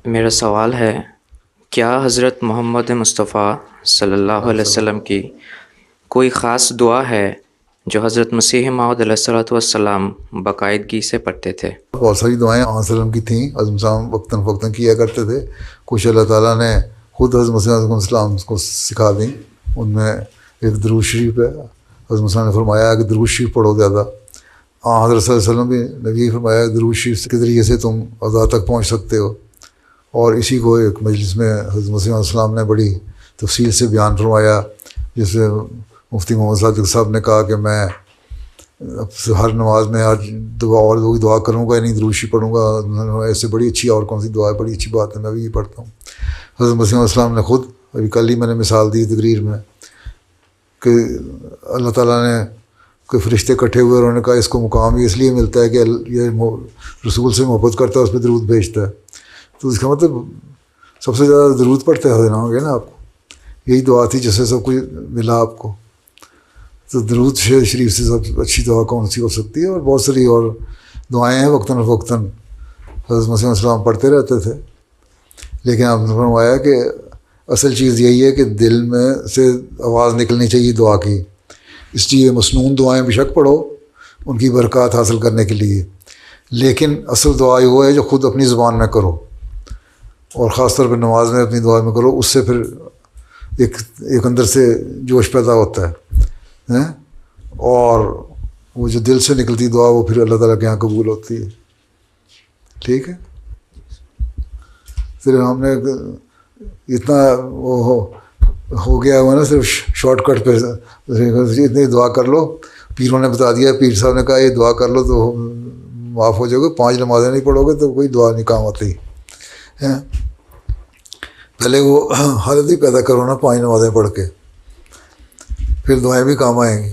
میرا سوال ہے، کیا حضرت محمد مصطفیٰ صلی اللہ علیہ وسلم کی کوئی خاص دعا ہے جو حضرت مسیح موعود علیہ الصلوۃ والسلام باقاعدگی سے پڑھتے تھے؟ بہت ساری دعائیں علیہ وسلم کی تھیں، حضرت مسیح وقتاً فوقتاً کیا کرتے تھے. کچھ اللہ تعالیٰ نے خود حضرت مسیح علیہ السلام کو سکھا دیں. ان میں ایک درود شریف ہے. حضرت مسیح نے فرمایا کہ درود شریف پڑھو زیادہ. حضرت صلی اللہ علیہ وسلم بھی نبی فرمایا درود شریف کے ذریعے سے تم عطا تک پہنچ سکتے ہو. اور اسی کو ایک مجلس میں حضرت مسیح علیہ السلام نے بڑی تفصیل سے بیان فرمایا، جس میں مفتی محمد صادق صاحب نے کہا کہ میں اب سے ہر نماز میں ہر دعا کروں گا، نہیں درود شریف پڑھوں گا. ایسے بڑی اچھی اور کون سی دعا ہے، بڑی اچھی بات ہے، میں بھی یہ پڑھتا ہوں. حضرت مسیح علیہ السلام نے خود ابھی کل ہی میں نے مثال دی تقریر میں کہ اللہ تعالیٰ نے کوئی فرشتے اکٹھے ہوئے اور انہوں نے کہا اس کو مقام اس لیے ملتا ہے کہ یہ رسول سے محبت کرتا ہے، اس پہ درود بھیجتا ہے. تو اس کا مطلب سب سے زیادہ درود پڑھتے ہوں گے نا آپ کو. یہی دعا تھی جس سے سب کچھ ملا آپ کو. تو درود شریف سے سب اچھی دعا کون سی ہو سکتی ہے؟ اور بہت ساری اور دعائیں ہیں وقتاً فوقتاً حضرت مسیح علیہ السلام پڑھتے رہتے تھے. لیکن آپ نے فرمایا کہ اصل چیز یہی ہے کہ دل میں سے آواز نکلنی چاہیے دعا کی. اس لیے مسنون دعائیں بے شک پڑھو ان کی برکات حاصل کرنے کے لیے، لیکن اصل دعا وہ ہے جو خود اپنی زبان میں کرو، اور خاص طور پہ نماز میں اپنی دعا میں کرو. اس سے پھر ایک اندر سے جوش پیدا ہوتا ہے، اور وہ جو دل سے نکلتی دعا وہ پھر اللہ تعالیٰ کے یہاں قبول ہوتی ہے. ٹھیک ہے. صرف ہم نے اتنا وہ ہو گیا ہوا نا، صرف شارٹ کٹ پہ اتنی دعا کر لو. پیروں نے بتا دیا، پیر صاحب نے کہا یہ دعا کر لو تو معاف ہو جاؤ گے. 5 نمازیں نہیں پڑھو گے تو کوئی دعا نہیں کام آتی ہے. پہلے وہ حالت ہی پیدا کرو نا 5 نمازیں پڑھ کے، پھر دعائیں بھی کام آئیں گی.